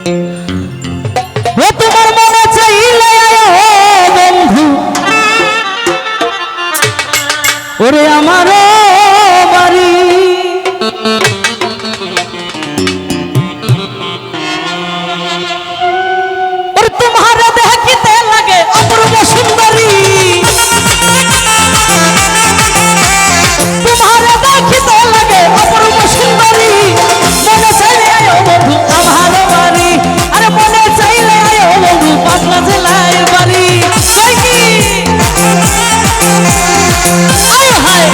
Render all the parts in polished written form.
ও তোমার মনে চাইলে আয় বন্ধু ওরে আমার বাড়ি ওরে তোমার দেখিতে লাগে অপূর্ব সুন্দরী তোমার দেখিতে লাগে অপূর্ব সুন্দরী মনে চাইলে আয় বন্ধু আমার বাড়ি আরে মনে চাইলে আয় বন্ধু পাটনা জেলায় বাড়ি হয় কি আয় হায়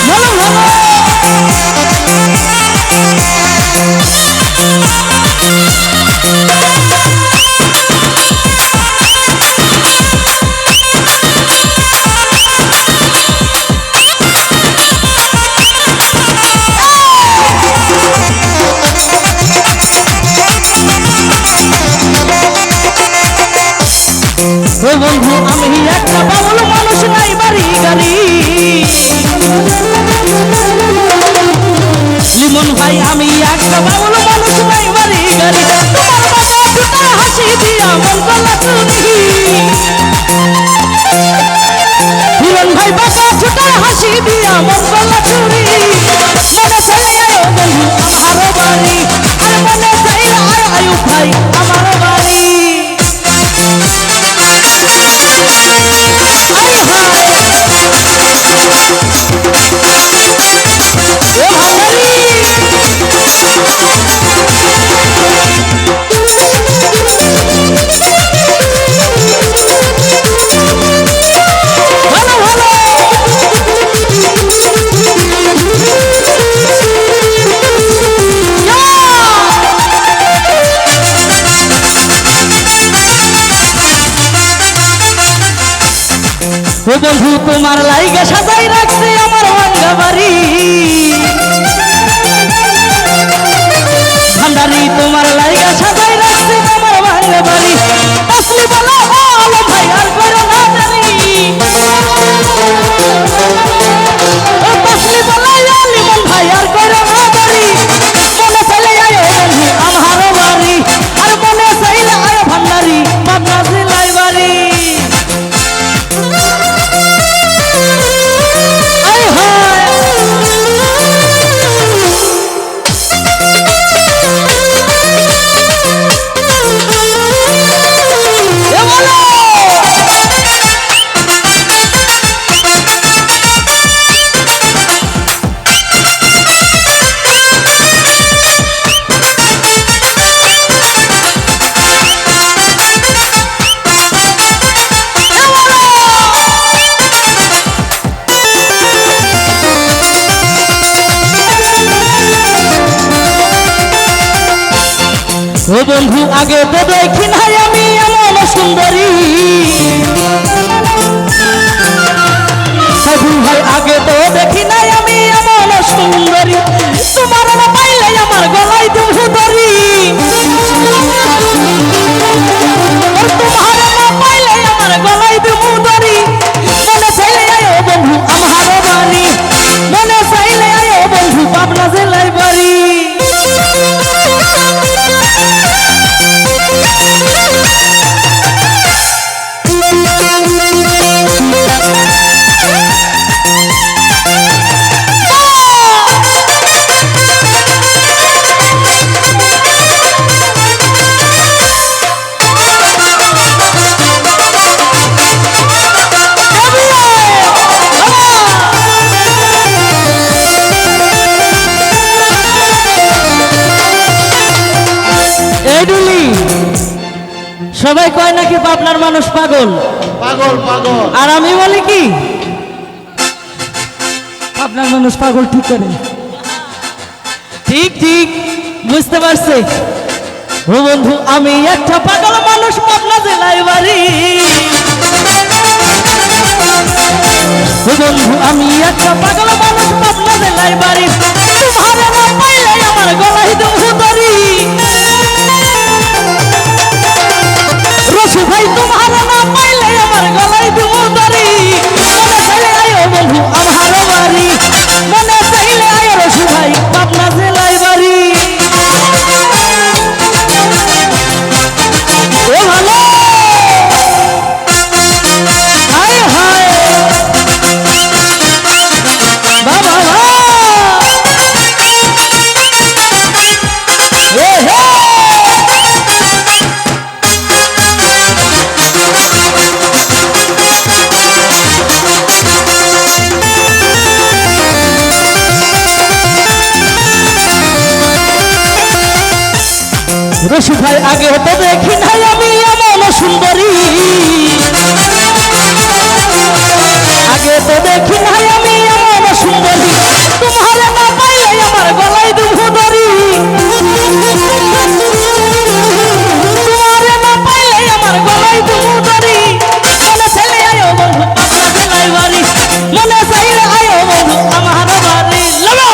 ভালো ভালো ও বন্ধু আমি একটা বাউল মানুষ নাই বাড়ি গাড়ি লিমন ভাই আমি একটা বাউল মানুষ নাই বাড়ি গাড়ি তোমার বাবা দুটা হাসি দিয়া মন গলা চুরি লিমন ভাই বাবা দুটা হাসি দিয়া মন গলা চুরি মনে চাইলে আয় বন্ধু আমার বাড়ি আর মনে চাইলে আয় আয়ু ভাই আমার বাড়ি ও বন্ধু তোমার লাইগা সাজাই রাখছে আমার ভাঙ্গা বাড়ি ভান্ডারি তোমার লাইগা সাজাই রাখছে আমার ভাঙ্গা বাড়ি আসলি বলো আলো ভাই আর করো না জানি আসলি বলো লিমন ভাই আর করো না জানি মনে চাইলে আয় বন্ধু আমার বাড়ি আর মনে চাইলে আয় ভান্ডারি পাবনা জেলায় বাড়ি ও বন্ধু আগে তো দেখি নাই আমি এমন সুন্দরী সাধু ভাই আগে তো দেখি নাই আমি এমন সুন্দরী তোমার না পাইলে আমার গলায় দেব ধরি তোমার না পাইলে আমার গলায় দেব ধরি মনে চাইলে আয় বন্ধু আমার বাড়ি মনে চাইলে আয় বন্ধু পাবনা জেলায় বাড়ি সবাই কয় নাকি পাবনার মানুষ পাগল পাগল পাগল আর আমি বলি কি পাবনার মানুষ পাগল ঠিক করে ঠিক ঠিক বুঝতে পারছে ও বন্ধু আমি একটা পাগল মানুষ পাবনা জেলায় বাড়ি ও বন্ধু আমি একটা পাগল মানুষ পাবনা জেলায় বাড়ি তোমার না পাইলে আমার গলায় দেব ধরি রসু ভাই তোমার না পাইলে আমার গলায় দেব ধরি মনে চাইলে আয় বন্ধু আমার বাড়ি মনে চাইলে আয় রসু ভাই পাবনা জেলায় বাড়ি রশি ভাই আগে তো দেখি নাই আমি এমন সুন্দরী, আগে তো দেখি নাই আমি এমন সুন্দরী, তোমারে না পাইলে আমার গলায় দুধু ধরি, তোমারে না পাইলে আমার গলায় দুধু ধরি, মনে চাইলে আয়ো বন্ধু পাবনা জেলায় বাড়ি, মনে চাইলে আয়ো বন্ধু আমার বাড়ি। লাগো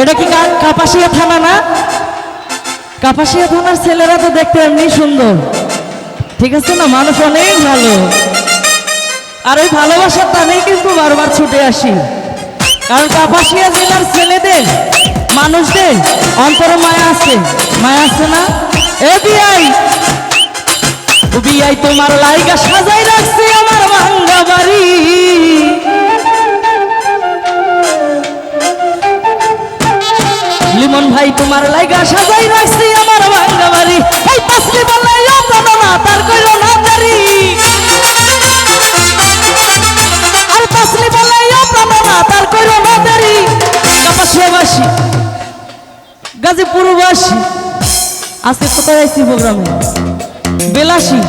এটা কি কাপাসিয়া থানা না? কাপাসিয়া থানার ছেলেরা তো দেখতে এমনি সুন্দর, ঠিক আছে না? মানুষ অনেক ভালো, আর ওই ভালোবাসার টানেই কিন্তু বারবার ছুটে আসি, কারণ কাপাসিয়া জেলার ছেলেদের মানুষদের অন্তরে মায়া আছে, মায়া আছে না? এ বিআই বিআই তোমার লাইগা সাজাই রাখছে আমার ভাঙ্গা বাড়ি, লিমন ভাই তোমার লাইগা সাজাই রাখছি আমার ভাঙ্গা বাড়ি, এই পাসলি বলে না তার কইল না দেরি, আর পাসলি বলে না তার কইল না দেরি, কাপাসিয়াবাসী গাজীপুরবাসী আজকে তো করাইছি প্রোগ্রামে বেলাসী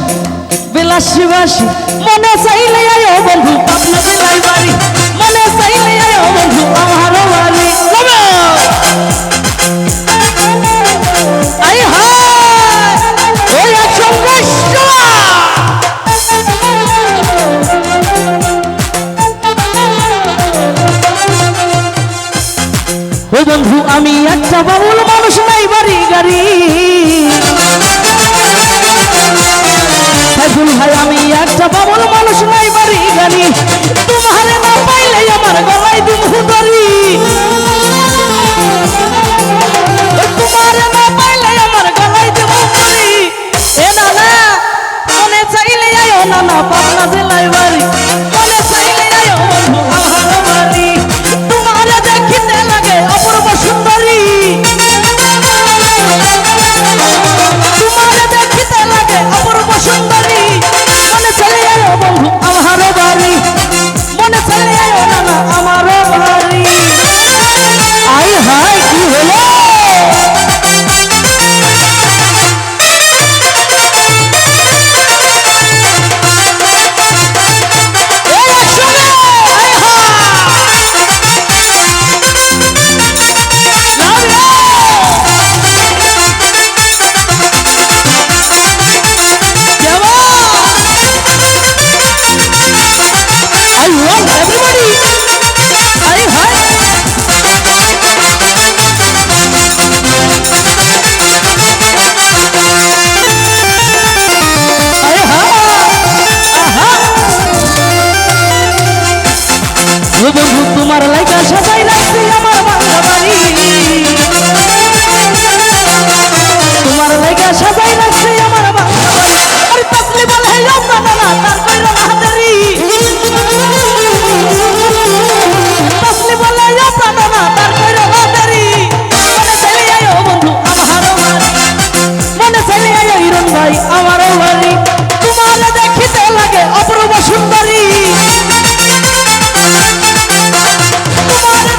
বেলাসীবাসী, মনে চাইলে আয়ো বন্ধু পাবনা জেলায় বাড়ি, মনে চাইলে আয়ো বন্ধু আমার বাড়ি। আই হায় ওই একজন ওই বন্ধু আমি একটা বাবুল মানুষ নাই বাড়ি গাড়ি, ভাই আমি একটা বাবুল মানুষ নাই বাড়ি গাড়ি, তোমারে না পাইলে আমার গলায় দুধু ধরি, তোমারে না পাইলে আমার গলায় দুধু ধরি, এ না না মনে চাইলে আয়ো না না পাবনা জেলায় বাড়ি, মনে চাইলে আয়ো বন্ধু আমার বাড়ি, তোমারে দেখিতে লাগে অপূর্ব সুন্দরী, তোমারে দেখিতে লাগে অপূর্ব সুন্দরী, মনে চাইলে আয়ো বন্ধু আমার বাড়ি, মনে চাইলে আয়ো না না আমার বাড়ি। আই হাই কি হলো? বন্ধু তোমার লাইগা সাজাই রাখছি আমার ভাঙ্গা বাড়ি, তোমার লাইগা সাজাই রাখছি আমার ভাঙ্গা বাড়ি, আরে পাসলি বলে না না তার কইল না দেরি, পাসলি বলে না না তার কইল না দেরি, মনে চাইলে আয়ো বন্ধু আমার বাড়ি, মনে চাইলে আয়ো হিরণ ভাই আমার বাড়ি, তোমারে দেখিতে লাগে অপূর্ব সুন্দরী,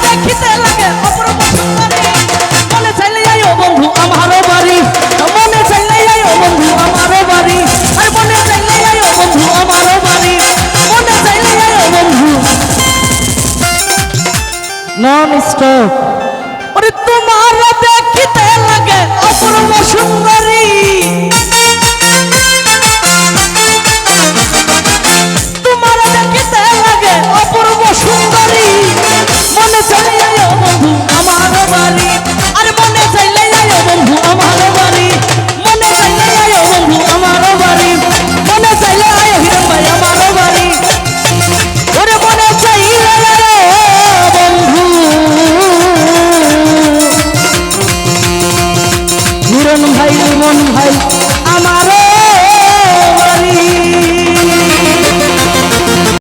দেখিতে লাগে অপূর্ব সুন্দরী, মনে চাইলে আয়ো বন্ধু আমার বাড়ি, মনে চাইলে আয়ো বন্ধু আমার বাড়ি, আর মনে চাইলে আয়ো বন্ধু আমার বাড়ি, মনে চাইলে আয়ো বন্ধু নন স্টপ। ওরে তোমার দেখ